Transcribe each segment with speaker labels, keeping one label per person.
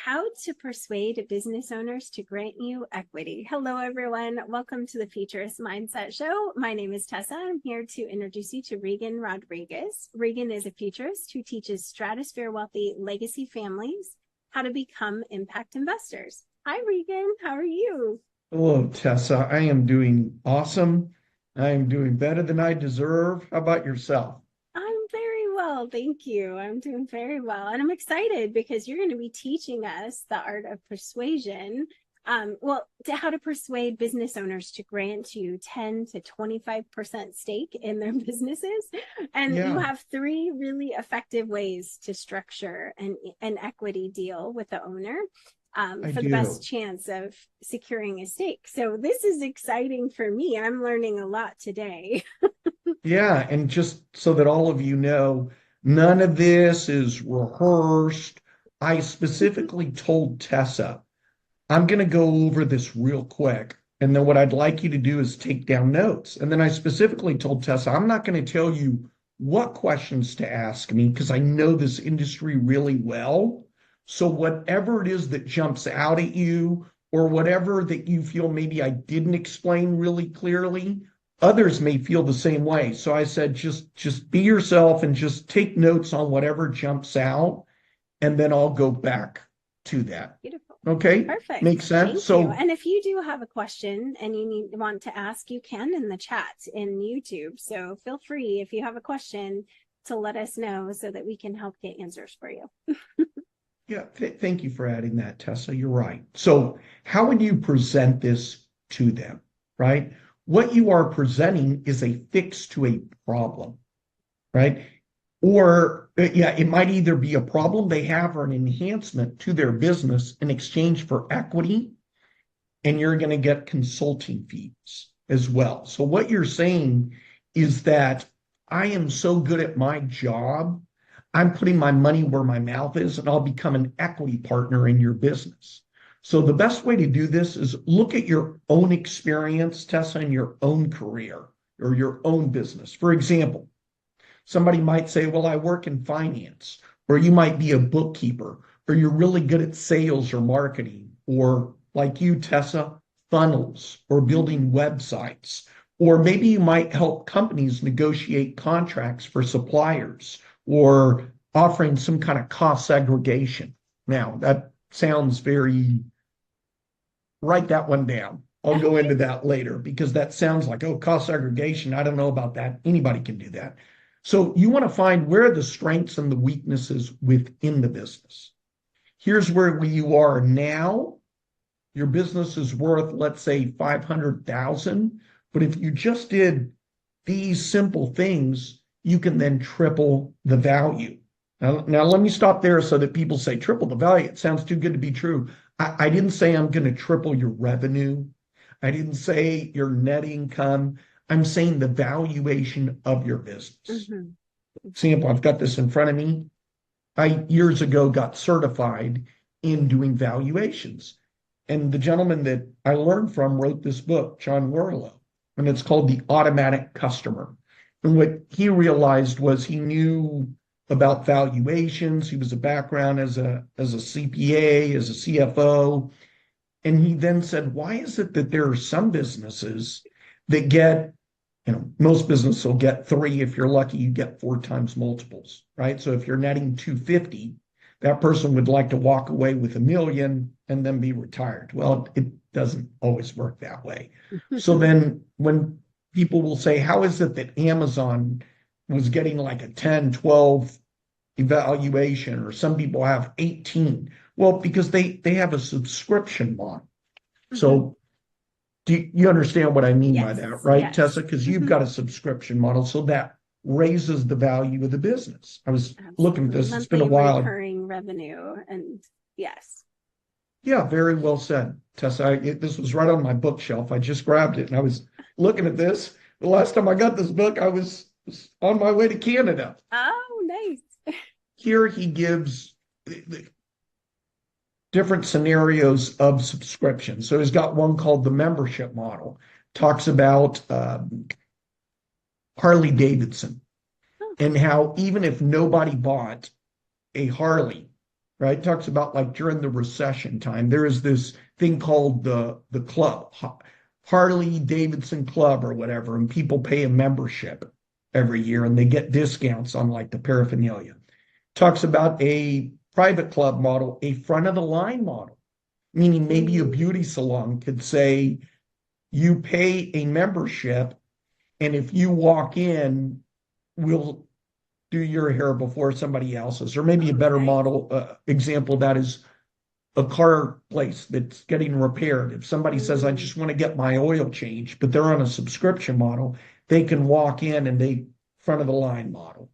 Speaker 1: How to persuade business owners to grant you equity. Hello, everyone. Welcome to the Futurist Mindset Show. My name is Tessa. I'm here to introduce you to Reagan Rodriguez. Reagan is a futurist who teaches stratosphere wealthy legacy families how to become impact investors. Hi, Reagan. How are you?
Speaker 2: Hello, Tessa. I am doing awesome. I am doing better than I deserve. How about yourself?
Speaker 1: I'm very well, thank you. I'm doing very well. And I'm excited because you're going to be teaching us the art of persuasion. To how to persuade business owners to grant you 10 to 25% stake in their businesses. And you
Speaker 2: Yeah,
Speaker 1: have three really effective ways to structure an equity deal with the owner
Speaker 2: I
Speaker 1: for the best
Speaker 2: do.
Speaker 1: chance of securing a stake. So this is exciting for me. I'm learning a lot today.
Speaker 2: Yeah, and just so that all of you know, none of this is rehearsed. I specifically told Tessa, I'm going to go over this real quick. And then what I'd like you to do is take down notes. And then I specifically told Tessa, I'm not going to tell you what questions to ask me because I know this industry really well. So whatever it is that jumps out at you or whatever that you feel maybe I didn't explain really clearly, others may feel the same way. So I said, just be yourself and just take notes on whatever jumps out, and then I'll go back to that.
Speaker 1: Beautiful.
Speaker 2: Okay,
Speaker 1: Perfect.
Speaker 2: makes sense.
Speaker 1: Thank you.
Speaker 2: So
Speaker 1: And if you do have a question and want to ask, you can in the chat in YouTube. So feel free if you have a question to let us know so that we can help get answers for you.
Speaker 2: yeah, thank you for adding that, Tessa. You're right. So how would you present this to them, right? What you are presenting is a fix to a problem, right? Or yeah, it might either be a problem they have or an enhancement to their business in exchange for equity, and you're going to get consulting fees as well. So what you're saying is that I am so good at my job, I'm putting my money where my mouth is, and I'll become an equity partner in your business. So the best way to do this is look at your own experience, Tessa, in your own career or your own business. For example, somebody might say, well, I work in finance, or you might be a bookkeeper, or you're really good at sales or marketing, or like you, Tessa, funnels, or building websites. Or maybe you might help companies negotiate contracts for suppliers or offering some kind of cost segregation. Now, that sounds very, write that one down. I'll go
Speaker 1: Okay.
Speaker 2: into that later because that sounds like, oh, cost segregation. I don't know about that. Anybody can do that. So you want to find where are the strengths and the weaknesses within the business. Here's where you are now. Your business is worth, let's say, 500,000. But if you just did these simple things, you can then triple the value. Now let me stop there so that people say triple the value. It sounds too good to be true. I didn't say I'm going to triple your revenue. I didn't say your net income. I'm saying the valuation of your business.
Speaker 1: Mm-hmm.
Speaker 2: Example, I've got this in front of me. I years ago got certified in doing valuations. And the gentleman that I learned from wrote this book, John Warlow, and it's called The Automatic Customer. And what he realized was he knew about valuations. He was a background as a CPA, as a CFO. And he then said, why is it that there are some businesses that get, most businesses will get three. If you're lucky, you get four times multiples, right? So if you're netting 250, that person would like to walk away with 1 million and then be retired. Well, it doesn't always work that way. So then when people will say, how is it that Amazon was getting like a 10, 12 evaluation, or some people have 18? Well, because they have a subscription model.
Speaker 1: Mm-hmm.
Speaker 2: So do you understand what I mean by
Speaker 1: Yes.
Speaker 2: that, right,
Speaker 1: Yes.
Speaker 2: Tessa? Because you've
Speaker 1: Mm-hmm.
Speaker 2: got a subscription model, so that raises the value of the business. I was looking at
Speaker 1: Absolutely.
Speaker 2: this, it's been a
Speaker 1: Monthly
Speaker 2: while.
Speaker 1: recurring revenue. And yes.
Speaker 2: Yeah, very well said, Tessa. This was right on my bookshelf. I just grabbed it and I was looking at this. The last time I got this book, was on my way to Canada.
Speaker 1: Oh, nice.
Speaker 2: Here he gives different scenarios of subscription. So he's got one called the membership model, talks about Harley Davidson
Speaker 1: Oh,
Speaker 2: and how even if nobody bought a Harley, right? It talks about like during the recession time, there is this thing called the club, Harley Davidson Club or whatever, and people pay a membership every year and they get discounts on like the paraphernalia. Talks about a private club model, a front of the line model, meaning maybe a beauty salon could say you pay a membership, and if you walk in, we'll do your hair before somebody else's. Or maybe a better model example of that is a car place that's getting repaired. If somebody says, I just want to get my oil changed, but they're on a subscription model, they can walk in and they front of the line model.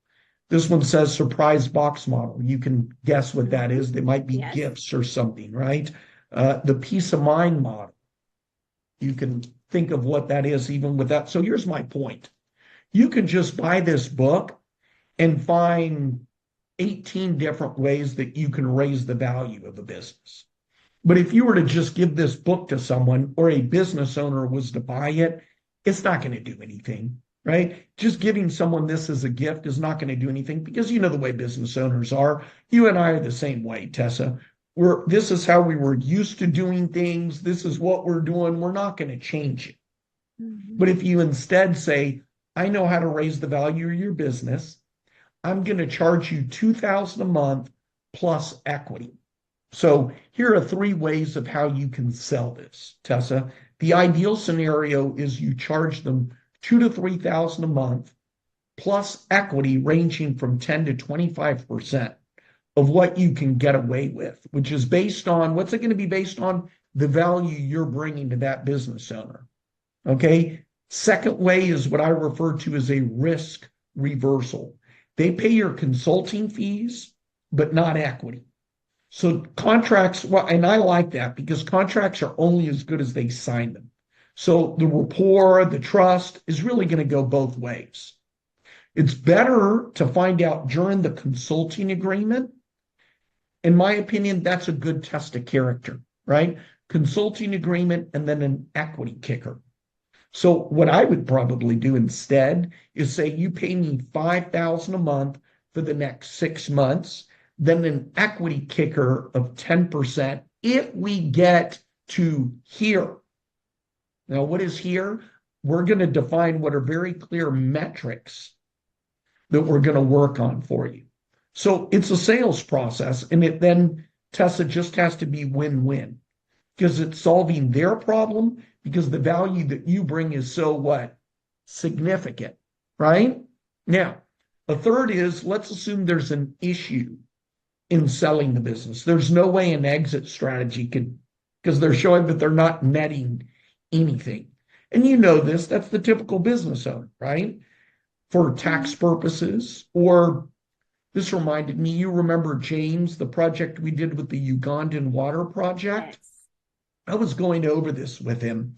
Speaker 2: This one says surprise box model. You can guess what that is. They might be gifts or something, right? The peace of mind model. You can think of what that is even with that. So here's my point. You can just buy this book and find 18 different ways that you can raise the value of a business. But if you were to just give this book to someone, or a business owner was to buy it, it's not going to do anything, right? Just giving someone this as a gift is not going to do anything, because you know the way business owners are. You and I are the same way, Tessa. This is how we were used to doing things. This is what we're doing. We're not going to change it. But if you instead say, I know how to raise the value of your business, I'm going to charge you $2,000 a month plus equity. So here are 3 ways of how you can sell this, Tessa. The ideal scenario is you charge them $2,000 to $3,000 a month plus equity ranging from 10 to 25% of what you can get away with, which is based on, what's it going to be based on? The value you're bringing to that business owner. Okay. Second way is what I refer to as a risk reversal. They pay your consulting fees, but not equity. So contracts, well, and I like that because contracts are only as good as they sign them. So the rapport, the trust is really going to go both ways. It's better to find out during the consulting agreement. In my opinion, that's a good test of character, right? Consulting agreement and then an equity kicker. So what I would probably do instead is say, you pay me $5,000 a month for the next 6 months, then an equity kicker of 10% if we get to here. Now, what is here? We're going to define what are very clear metrics that we're going to work on for you. So it's a sales process, and it then, Tessa, just has to be win-win, because it's solving their problem, because the value that you bring is so what? Significant, right? Now, a third is, let's assume there's an issue in selling the business. There's no way an exit strategy could, because they're showing that they're not netting anything. And you know this, that's the typical business owner, right? For tax purposes, or this reminded me, you remember James, the project we did with the Ugandan water project?
Speaker 1: Yes.
Speaker 2: I was going over this with him.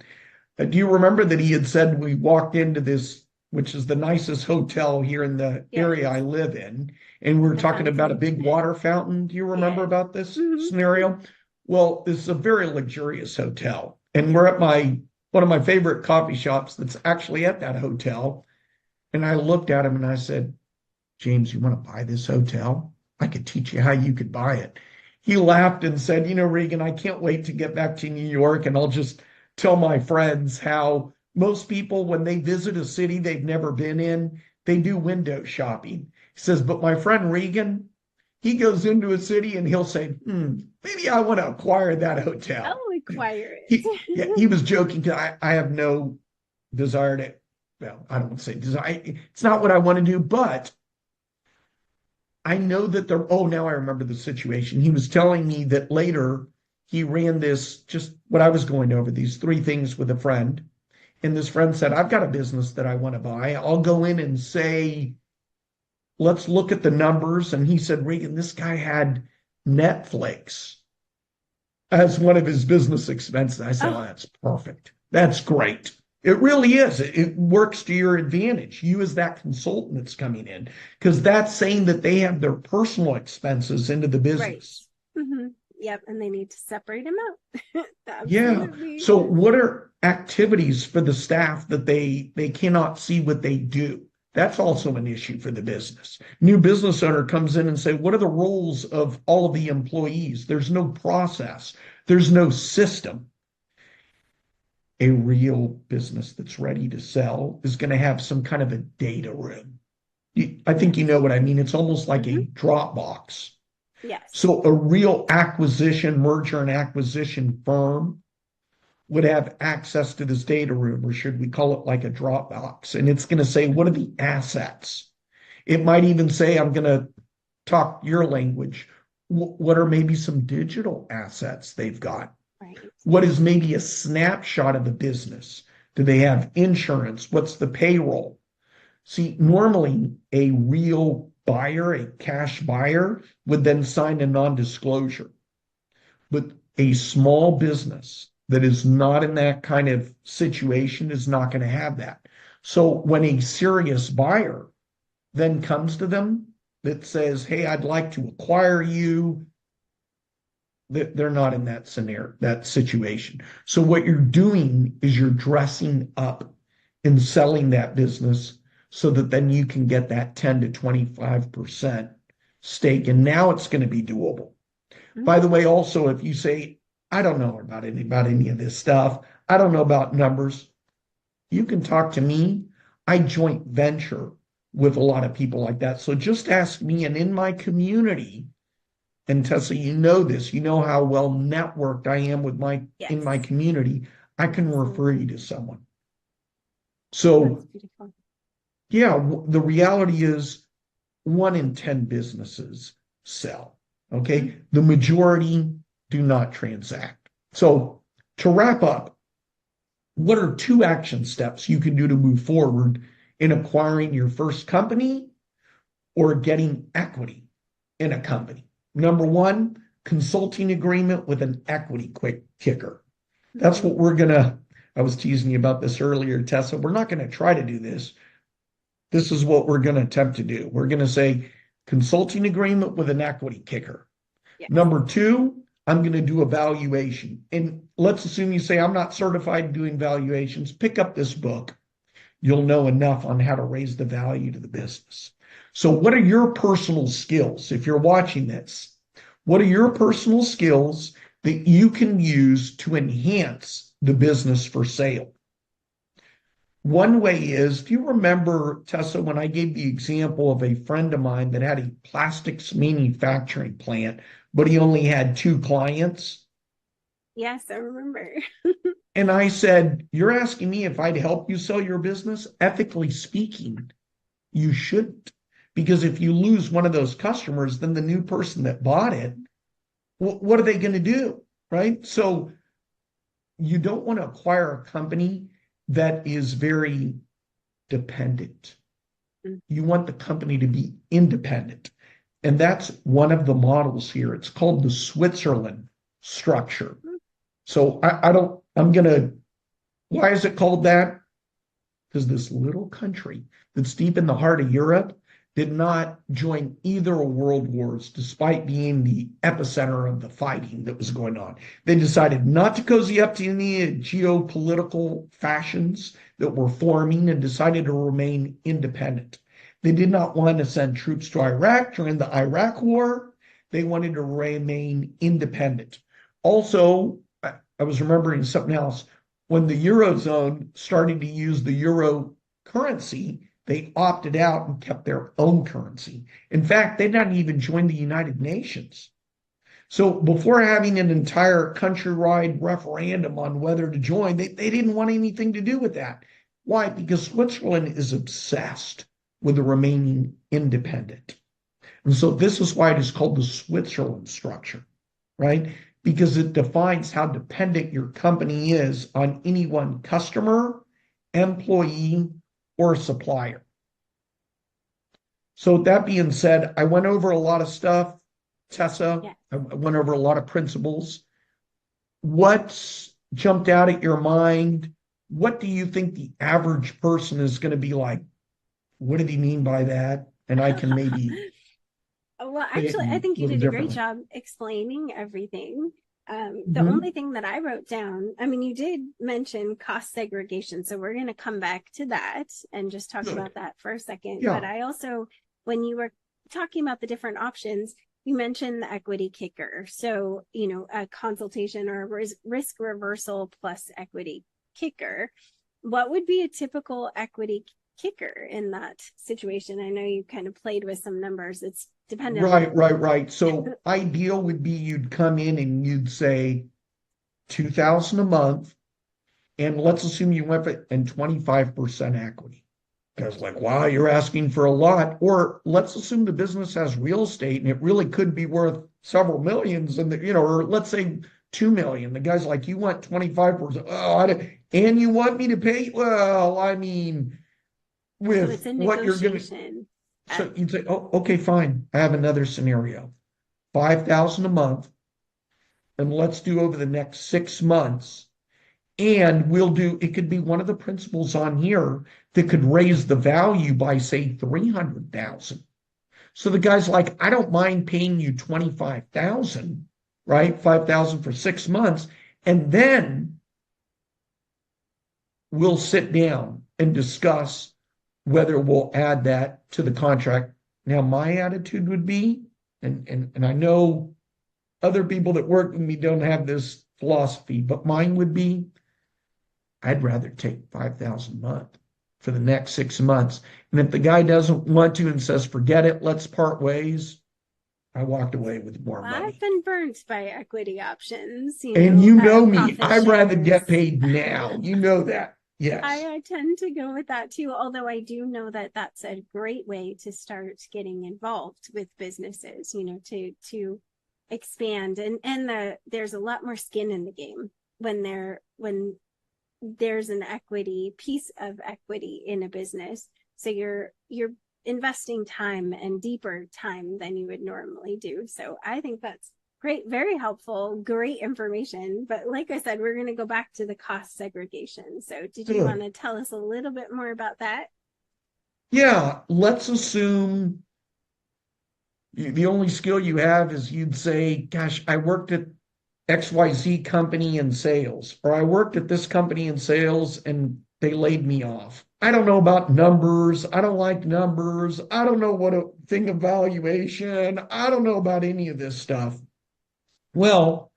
Speaker 2: Do you remember that he had said we walked into this, which is the nicest hotel here in the area I live in, and we were talking about a big water fountain. Do you remember about this scenario? Well, this is a very luxurious hotel, and we're at one of my favorite coffee shops that's actually at that hotel. And I looked at him and I said, James, you want to buy this hotel? I could teach you how you could buy it. He laughed and said, Reagan, I can't wait to get back to New York, and I'll just tell my friends how most people, when they visit a city they've never been in, they do window shopping. He says, but my friend Reagan, he goes into a city and he'll say, maybe I want to acquire that hotel.
Speaker 1: I'll acquire it.
Speaker 2: He was joking, because I have no desire to, well, I don't want to say desire. It's not what I want to do, but I know that now I remember the situation. He was telling me that later he ran this, just what I was going over, these 3 things with a friend. And this friend said, I've got a business that I want to buy. I'll go in and say, let's look at the numbers. And he said, Reagan, this guy had Netflix as one of his business expenses. I said, oh, that's perfect. That's great. It really is. It works to your advantage. You as that consultant that's coming in, because that's saying that they have their personal expenses into the business.
Speaker 1: Right. Mm-hmm. Yep. And they need to separate them out.
Speaker 2: Yeah. So what are activities for the staff that they cannot see what they do? That's also an issue for the business. New business owner comes in and say, what are the roles of all of the employees? There's no process. There's no system. A real business that's ready to sell is going to have some kind of a data room. I think you know what I mean. It's almost like
Speaker 1: Mm-hmm.
Speaker 2: a Dropbox.
Speaker 1: Yes.
Speaker 2: So a real acquisition, merger and acquisition firm would have access to this data room, or should we call it like a Dropbox? And it's going to say, what are the assets? It might even say, I'm going to talk your language. What are maybe some digital assets they've got?
Speaker 1: Right.
Speaker 2: What is maybe a snapshot of the business? Do they have insurance? What's the payroll? See, normally a real buyer, a cash buyer, would then sign a non-disclosure. But a small business that is not in that kind of situation is not going to have that. So when a serious buyer then comes to them that says, hey, I'd like to acquire you, they're not in that scenario, that situation. So what you're doing is you're dressing up and selling that business so that then you can get that 10 to 25% stake. And now it's going to be doable. By the way, also, if you say, I don't know about any of this stuff, I don't know about numbers, you can talk to me. I joint venture with a lot of people like that. So just ask me. And in my community, and Tessa, you know this, you know how well networked I am with in my
Speaker 1: Yes.
Speaker 2: community. I can refer you to someone.
Speaker 1: That's
Speaker 2: So
Speaker 1: beautiful.
Speaker 2: yeah, the reality is 1 in 10 businesses sell. Okay.
Speaker 1: Mm-hmm.
Speaker 2: The majority do not transact. So to wrap up, what are 2 action steps you can do to move forward in acquiring your first company or getting equity in a company? Number one, consulting agreement with an equity quick kicker. That's
Speaker 1: Mm-hmm.
Speaker 2: what we're going to, I was teasing you about this earlier, Tessa. We're not going to try to do this. This is what we're going to attempt to do. We're going to say consulting agreement with an equity kicker.
Speaker 1: Yes.
Speaker 2: Number two, I'm going to do a valuation. And let's assume you say, I'm not certified in doing valuations. Pick up this book. You'll know enough on how to raise the value to the business. So, what are your personal skills? If you're watching this, what are your personal skills that you can use to enhance the business for sale? One way is, do you remember, Tessa, when I gave the example of a friend of mine that had a plastics manufacturing plant, but he only had 2 clients?
Speaker 1: Yes, I remember.
Speaker 2: And I said, you're asking me if I'd help you sell your business? Ethically speaking, you shouldn't. Because if you lose one of those customers, then the new person that bought it, what are they going to do? Right? So you don't want to acquire a company that is very dependent. You want the company to be independent. And that's one of the models here. It's called the Switzerland structure. So I don't, I'm going to, why is it called that? Because this little country that's deep in the heart of Europe did not join either world wars, despite being the epicenter of the fighting that was going on. They decided not to cozy up to any geopolitical fashions that were forming and decided to remain independent. They did not want to send troops to Iraq during the Iraq War. They wanted to remain independent. Also, I was remembering something else. When the Eurozone started to use the euro currency, they opted out and kept their own currency. In fact, they didn't even join the United Nations. So before having an entire countrywide referendum on whether to join, they didn't want anything to do with that. Why? Because Switzerland is obsessed with remaining independent. And so this is why it is called the Switzerland structure, right? Because it defines how dependent your company is on any one customer, employee, or supplier. So that being said, I went over a lot of stuff, Tessa.
Speaker 1: Yes.
Speaker 2: I went over a lot of principles. What's jumped out at your mind? What do you think the average person is going to be like? What did he mean by that? And I can maybe
Speaker 1: Well,
Speaker 2: say it
Speaker 1: actually, I
Speaker 2: a
Speaker 1: think you
Speaker 2: little
Speaker 1: did a great
Speaker 2: differently.
Speaker 1: job explaining everything. The only thing that I wrote down, I mean, you did mention cost segregation, so we're going to come back to that and just talk about that for a second.
Speaker 2: Yeah.
Speaker 1: But I also, when you were talking about the different options, you mentioned the equity kicker. So, a consultation or a risk reversal plus equity kicker. What would be a typical equity kicker in that situation? I know you kind of played with some numbers. It's dependent.
Speaker 2: Right. So ideal would be you'd come in and you'd say 2,000 a month, and let's assume you went for and 25% equity. Because like, wow, you're asking for a lot. Or let's assume the business has real estate and it really could be worth several millions, and or let's say 2 million. The guy's like, you want 25%? Oh, and you want me to pay? Well, I mean, with
Speaker 1: so it's a
Speaker 2: what you're going
Speaker 1: negotiation.
Speaker 2: so you'd say, oh, okay, fine. I have another scenario. 5,000 a month, and let's do over the next 6 months. And it could be one of the principles on here that could raise the value by, say, 300,000. So the guy's like, I don't mind paying you 25,000, right? 5,000 for 6 months. And then we'll sit down and discuss whether we'll add that to the contract. Now, my attitude would be, and I know other people that work with me don't have this philosophy, but mine would be, I'd rather take 5,000 a month for the next 6 months. And if the guy doesn't want to and says, forget it, let's part ways, I walked away with more money.
Speaker 1: I've been burnt by equity options.
Speaker 2: And you know me, I'd rather get paid now. You know that. Yes.
Speaker 1: I tend to go with that too, although I do know that that's a great way to start getting involved with businesses, to expand. And there's a lot more skin in the game when there's an piece of equity in a business. So you're investing time and deeper time than you would normally do. So I think that's great, very helpful, great information. But like I said, we're going to go back to the cost segregation. So did you want to tell us a little bit more about that?
Speaker 2: Yeah, let's assume the only skill you have is you'd say, gosh, I worked at XYZ company in sales, or I worked at this company in sales and they laid me off. I don't know about numbers. I don't like numbers. I don't know what a thing of valuation. I don't know about any of this stuff. Well,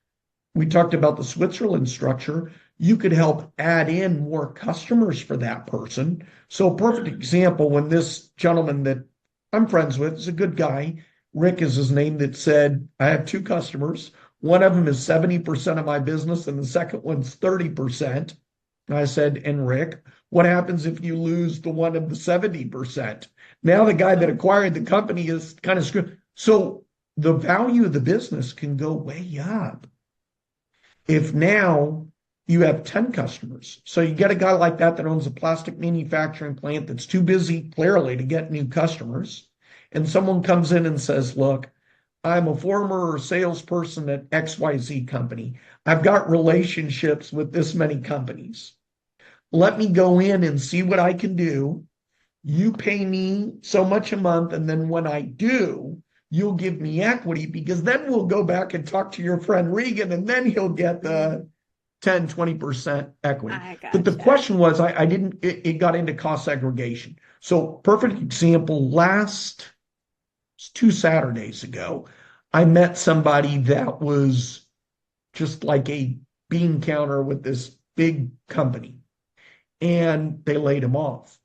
Speaker 2: we talked about the Switzerland structure. You could help add in more customers for that person. So a perfect example, when this gentleman that I'm friends with is a good guy, Rick is his name, that said, I have 2 customers. One of them is 70% of my business and the second one's 30%. And I said, and Rick, what happens if you lose the one of the 70%? Now the guy that acquired the company is kind of screwed. So the value of the business can go way up if now you have 10 customers. So you get a guy like that owns a plastic manufacturing plant that's too busy, clearly, to get new customers. And someone comes in and says, look, I'm a former salesperson at XYZ company. I've got relationships with this many companies. Let me go in and see what I can do. You pay me so much a month, and then when I do, you'll give me equity, because then we'll go back and talk to your friend Reagan, and then he'll get the 10, 20% equity. But the question was, it got into cost segregation. So perfect example, 2 Saturdays ago, I met somebody that was just like a bean counter with this big company, and they laid him off.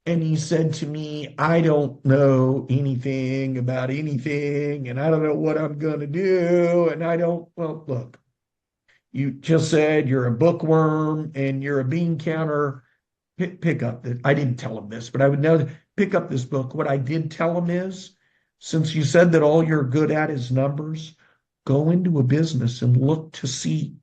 Speaker 2: And he said to me, I don't know anything about anything, and I don't know what I'm going to do. And well, look, you just said you're a bookworm and you're a bean counter. Pick up that. I didn't tell him this, but I would know, pick up this book. What I did tell him is, since you said that all you're good at is numbers, go into a business and look to see,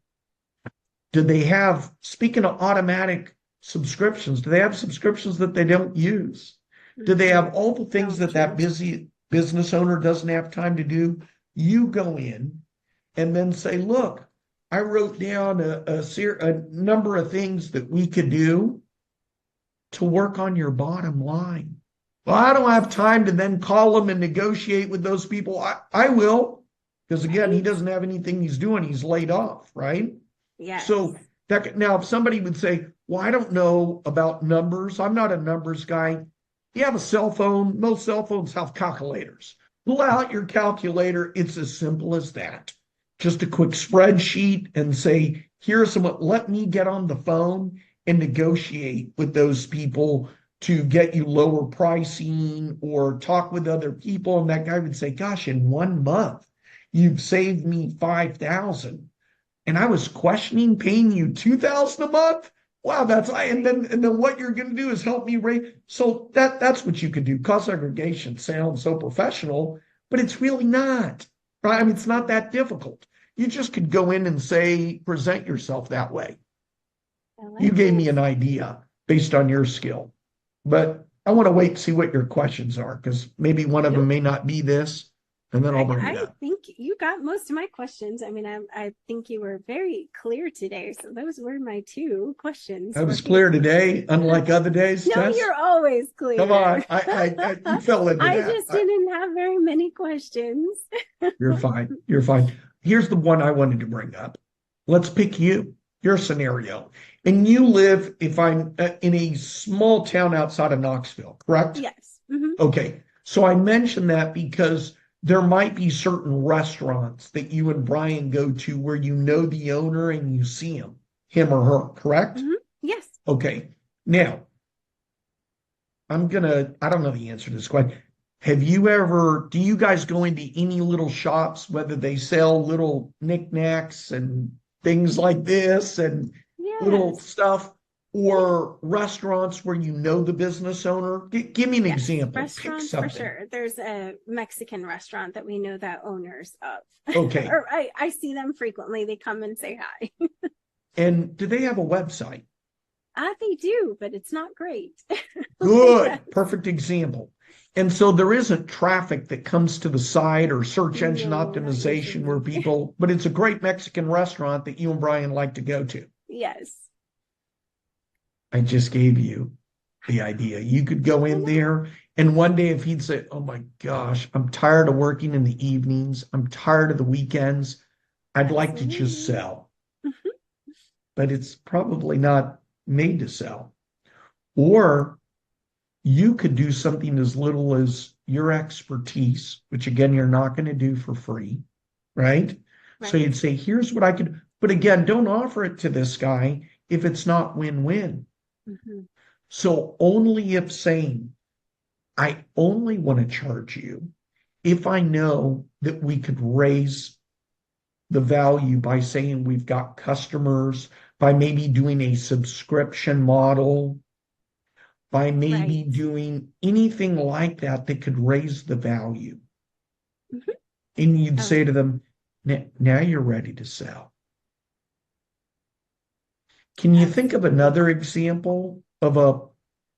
Speaker 2: do they have, speaking of automatic subscriptions, do they have subscriptions that they don't use? Do they have all the things that busy business owner doesn't have time to do? You go in and then say, look, I wrote down a number of things that we could do to work on your bottom line. Well, I don't have time to then call them and negotiate with those people. I will. Because again, he
Speaker 1: Right?
Speaker 2: doesn't have anything he's doing. He's laid off, right?
Speaker 1: Yes.
Speaker 2: So that now, if somebody would say, "Well, I don't know about numbers. I'm not a numbers guy." You have a cell phone. Most cell phones have calculators. Pull out your calculator. It's as simple as that. Just a quick spreadsheet and say, "Here's some. Let me get on the phone and negotiate with those people to get you lower pricing or talk with other people." And that guy would say, "Gosh, in 1 month, you've saved me 5,000. And I was questioning paying you 2,000 a month. Wow, and then what you're going to do is help me rate." So that's what you could do. Cost segregation sounds so professional, but it's really not. Right? I mean, it's not that difficult. You just could go in and say, present yourself that way.
Speaker 1: I
Speaker 2: You
Speaker 1: like
Speaker 2: gave
Speaker 1: it.
Speaker 2: me an idea based on your skill, but I want to wait and see what your questions are because maybe one of them
Speaker 1: Nope.
Speaker 2: may not be this, and then I'll bring it
Speaker 1: I
Speaker 2: up.
Speaker 1: think you got most of my questions. I mean, I think you were very clear today. So those were my two questions
Speaker 2: I
Speaker 1: for
Speaker 2: was
Speaker 1: you.
Speaker 2: clear today, unlike other days,
Speaker 1: No,
Speaker 2: Tess.
Speaker 1: you're always
Speaker 2: Come
Speaker 1: clear.
Speaker 2: on. You fell into
Speaker 1: I
Speaker 2: that.
Speaker 1: just didn't have very many questions.
Speaker 2: You're fine. You're fine. Here's the one I wanted to bring up. Let's pick you, your scenario. And you live, if I'm in a small town outside of Knoxville, correct?
Speaker 1: Yes. Hmm.
Speaker 2: Okay. So I mentioned that because there might be certain restaurants that you and Brian go to where you know the owner and you see him or her, correct?
Speaker 1: Hmm. Yes.
Speaker 2: Okay. Now, I don't know the answer to this question. Do you guys go into any little shops, whether they sell little knickknacks and things like this and little
Speaker 1: Yes.
Speaker 2: stuff,
Speaker 1: Yeah.
Speaker 2: or restaurants where you know the business owner? Give me an
Speaker 1: Yes.
Speaker 2: example. Pick
Speaker 1: Restaurants for
Speaker 2: something.
Speaker 1: sure. There's a Mexican restaurant that we know the owners of.
Speaker 2: Okay.
Speaker 1: Or I see them frequently. They come and say hi.
Speaker 2: And do they have a website?
Speaker 1: They do, but it's not great. Yes.
Speaker 2: Good. Perfect example. And so there isn't traffic that comes to the site or search engine
Speaker 1: No, not
Speaker 2: optimization where
Speaker 1: usually.
Speaker 2: people, but it's a great Mexican restaurant that you and Brian like to go to.
Speaker 1: Yes.
Speaker 2: I just gave you the idea. You could go
Speaker 1: I
Speaker 2: in
Speaker 1: know.
Speaker 2: there, and one day if he'd say, "Oh my gosh, I'm tired of working in the evenings, I'm tired of the weekends, I'd like to just
Speaker 1: Absolutely.
Speaker 2: sell," but it's probably not made to sell. Or you could do something as little as your expertise, which again, you're not going to do for free, right? So
Speaker 1: Right.
Speaker 2: you'd say, "Here's what I could," but again, don't offer it to this guy if it's not win-win.
Speaker 1: Hmm.
Speaker 2: So only if saying, "I only want to charge you if I know that we could raise the value by saying we've got customers, by maybe doing a subscription model, by maybe
Speaker 1: Right.
Speaker 2: doing anything like that that could raise the value."
Speaker 1: Hmm.
Speaker 2: And you'd
Speaker 1: I
Speaker 2: say
Speaker 1: like
Speaker 2: to
Speaker 1: it.
Speaker 2: them, "Now you're ready to sell." Can you think of
Speaker 1: Absolutely.
Speaker 2: another example of a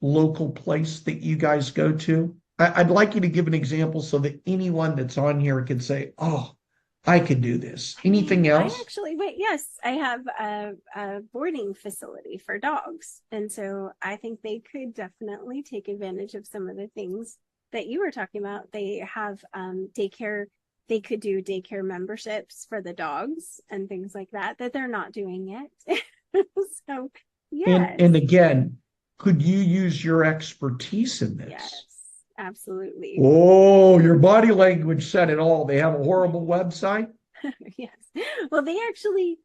Speaker 2: local place that you guys go to? I'd like you to give an example so that anyone that's on here could say, "Oh, I could do this."
Speaker 1: I
Speaker 2: Anything
Speaker 1: mean, I
Speaker 2: else?
Speaker 1: actually, wait, yes, I have a boarding facility for dogs. And so I think they could definitely take advantage of some of the things that you were talking about. They have daycare, they could do daycare memberships for the dogs and things like that, that they're not doing yet. So,
Speaker 2: And
Speaker 1: yes,
Speaker 2: again, could you use your expertise in this?
Speaker 1: yes, absolutely.
Speaker 2: Oh, your body language said it all. They have a horrible website.
Speaker 1: Yes. Well, they actually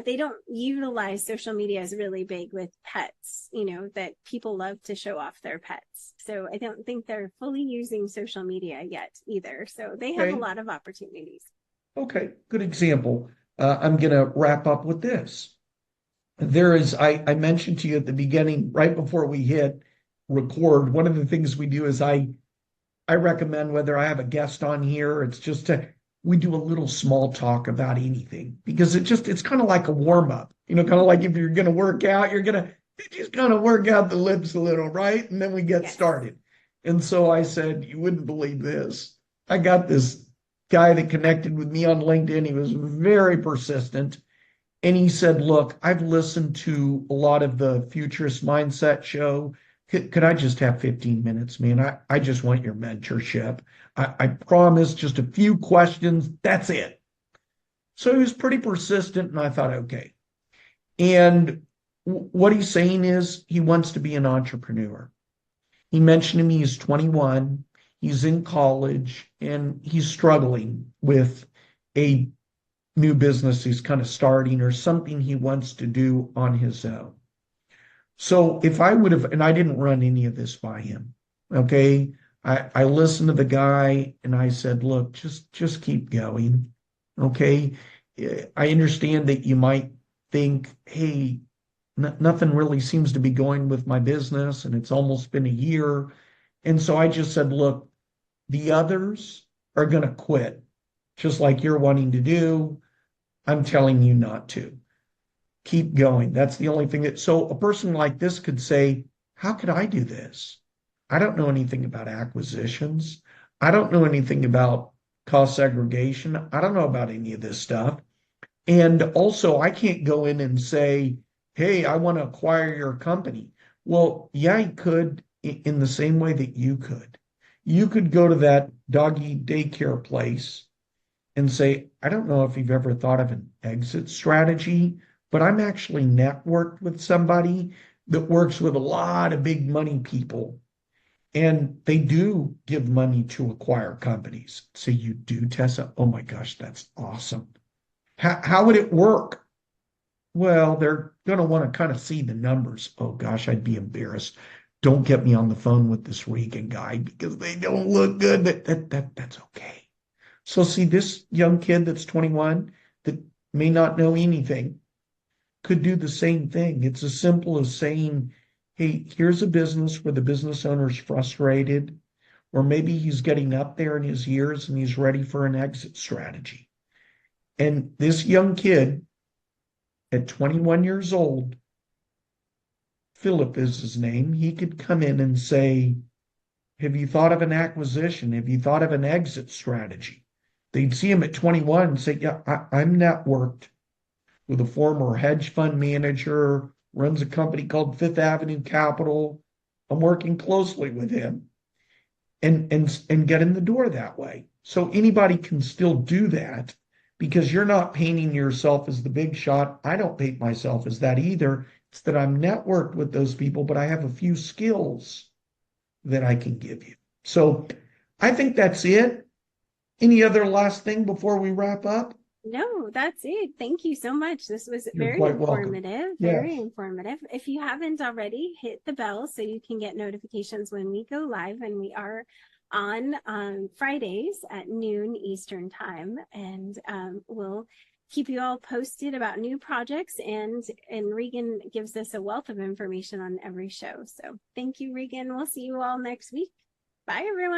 Speaker 1: they don't utilize social media as really big with pets, that people love to show off their pets. So I don't think they're fully using social media yet either. So they have a
Speaker 2: Okay.
Speaker 1: lot of opportunities.
Speaker 2: Okay. Good example. I'm going to wrap up with this. I mentioned to you at the beginning, right before we hit record, one of the things we do is I recommend whether I have a guest on here, it's just we do a little small talk about anything because it's kind of like a warm up, kind of like if you're going to work out, you just kind of work out the lips a little, right? And then we get
Speaker 1: Yes.
Speaker 2: started. And so I said, "You wouldn't believe this. I got this guy that connected with me on LinkedIn. He was very persistent. And he said, "Look, I've listened to a lot of the Futurist Mindset show. Could I just have 15 minutes, man? I just want your mentorship. I promise just a few questions. That's it." So he was pretty persistent, and I thought, okay. And what he's saying is he wants to be an entrepreneur. He mentioned to me he's 21, he's in college, and he's struggling with a new business he's kind of starting or something he wants to do on his own. So if I would have, and I didn't run any of this by him, okay? I listened to the guy and I said, look, just keep going. Okay. I understand that you might think, hey, nothing really seems to be going with my business, and it's almost been a year. And so I just said, look, the others are going to quit, just like you're wanting to do. I'm telling you not to. Keep going. That's the only thing that, so a person like this could say, how could I do this? I don't know anything about acquisitions. I don't know anything about cost segregation. I don't know about any of this stuff. And also, I can't go in and say, hey, I want to acquire your company. Well, yeah, you could in the same way that you could. You could go to that doggy daycare place and say, I don't know if you've ever thought of an exit strategy, but I'm actually networked with somebody that works with a lot of big money people. And they do give money to acquire companies. So you do, Tessa? Oh my gosh, that's awesome. How would it work? Well, they're going to want to kind of see the numbers. Oh gosh, I'd be embarrassed. Don't get me on the phone with this Reagan guy because they don't look good. That's okay. So see, this young kid that's 21 that may not know anything could do the same thing. It's as simple as saying, hey, here's a business where the business owner's frustrated, or maybe he's getting up there in his years and he's ready for an exit strategy. And this young kid at 21 years old, Philip is his name, he could come in and say, have you thought of an acquisition? Have you thought of an exit strategy? They'd see him at 21 and say, yeah, I'm networked with a former hedge fund manager, runs a company called Fifth Avenue Capital. I'm working closely with him and get in the door that way. So anybody can still do that because you're not painting yourself as the big shot. I don't paint myself as that either. It's that I'm networked with those people, but I have a few skills that I can give you. So I think that's it. Any other last thing before we wrap up?
Speaker 1: No, that's it. Thank you so much. This was
Speaker 2: You're quite welcome.
Speaker 1: very
Speaker 2: Yes.
Speaker 1: informative. If you haven't already, hit the bell so you can get notifications when we go live. And we are on Fridays at noon Eastern time. And we'll keep you all posted about new projects. And Regan gives us a wealth of information on every show. So thank you, Regan. We'll see you all next week. Bye, everyone.